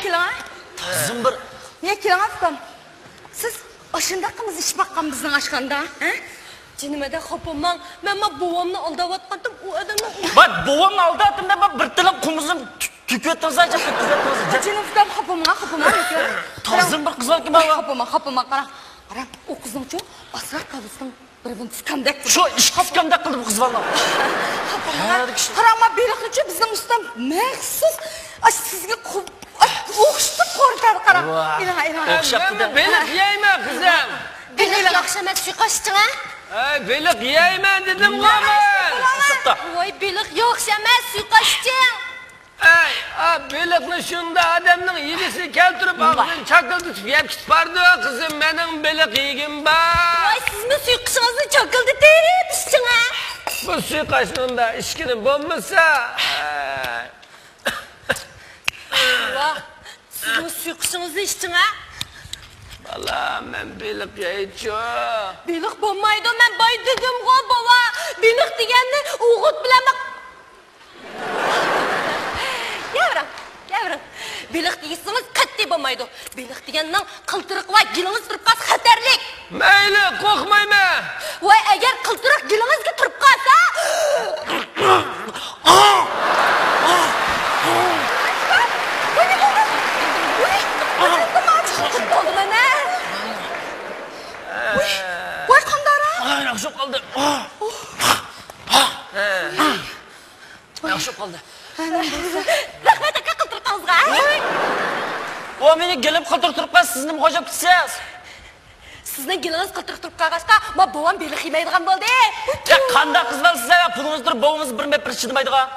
Keling. Tazim bir. Ne keling afkam? Siz aşında qimiz iş baqqan bizning ashxanda, ha? Jinimada xopamman. Men buvamni aldavatqandim, u odamni. Bak buvamni aldatdim deb bir tilim qumizim tükettirsancha tükettirsan. Jinimdan xopamman. Tazim bir qizlar kim baba? Xopamman qara. Qara, u qizning-chi asrab qolishning bir skamdak. Shu ish skamdak qildi bu qiz valla. Qarama beliqchi bizning ustam maxsus sizga o'xshatib qo'yadi qara. O'xshatdi. Beliq yeyman qizim. Beliq yaxshi suqashding ha? Ay, beliq yeyman dedim qo'man. Voy beliq yaxshi emas, suqashding. Ay, beliqni shunda odamning yigisi keltirib og'zini chaqiltib yeb ketib bordi qizim, mening beliq yegim bor. Voy sizmi suqishingizni chaqiltib ishting ha? Bu suqashning ishkini bo'lmasa, sizmi suqishingizni ishting ha? Valla men beliq yeydim. Beliq bo'lmaydi, men boy dedim-ku, bova. Beliq deganni o'g'it bilan Yavrum. Beliq deysiz qatti bo'lmaydi. Beliq deganning qiltiriq va gilingiz turib qolsa xatarlik. Mayli, qo'rqmayman. Voy, agar qiltiriq gilingizga turib qolsa, voy qandara. Yaxshi qoldi. Yaxshi qoldi. Rahmat aka qiltiriqingizga. O meni gelib qiltirib turib qolsa, siz nima qo'shib ketasiz? Sizning gilingiz qiltiriq turib qolg'achqa, men bovam beliq yemaydigan bo'ldi. Ya qanday qiz bo'lsa, siz pulingiz turib bovimiz bir metr chidamaydigan.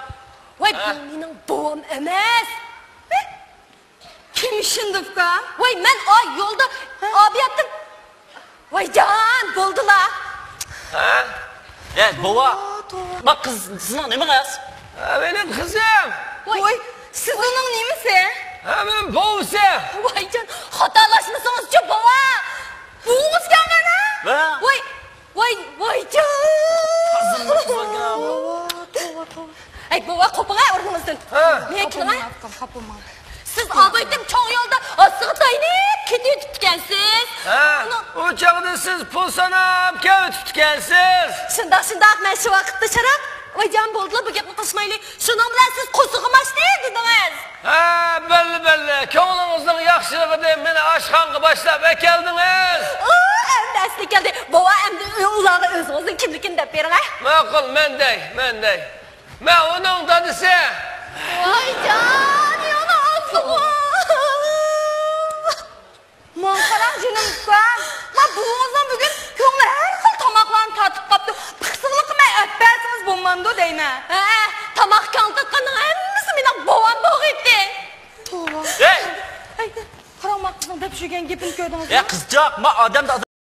Voy, bu mening bovam emas. Kim ishindibka? Voy, men yo'lda obiyatdim. Voy jon, bo'ldilar. Ha? Bova. Bak kız, sizin nima qilasiz? Benim kızım. Voy, siz uning nimasi? Hemen boğsa. Voy jon, xatolashmasangiz-chi, bova. Buğungiz kelgana? Voy jon. Ay, bova, qo'ping'a o'rningizdan. Men qo'pimman. Siz obaydim cho'ng yo'lda osig'i taynib ketib ekansiz. O çağda siz pul sanab kelib ekansiz. Shundoq, men shu vaqtda sharaf Voyjon bo'ldilar, bu gapni qilishmaylik. Shuning bilan siz qo'sig'imashdi dedingiz. Belli. Ko'nglingizni yaxshiligi deb meni oshxonaga boshlab keldingiz. Endi asli keldi. Bova endi ularga o'zingizning kimligini deb bering, ha? Ma'qul, menday. Men uning dadisi. Voyjon, yana oldu. Men qarang jinim-ukam. Men buğingizdan bugun ko'ngli har xil tomoqlarni tatib qopti. Piqsiqlik qilmay o'pasiz bo'lmandi deyman. Tomoq kaltatganning hammasi mening bovam bo'g'itdi. Qarang, men qizning deb shugan gapini ko'rdingizmi? Qizjoq, men odamda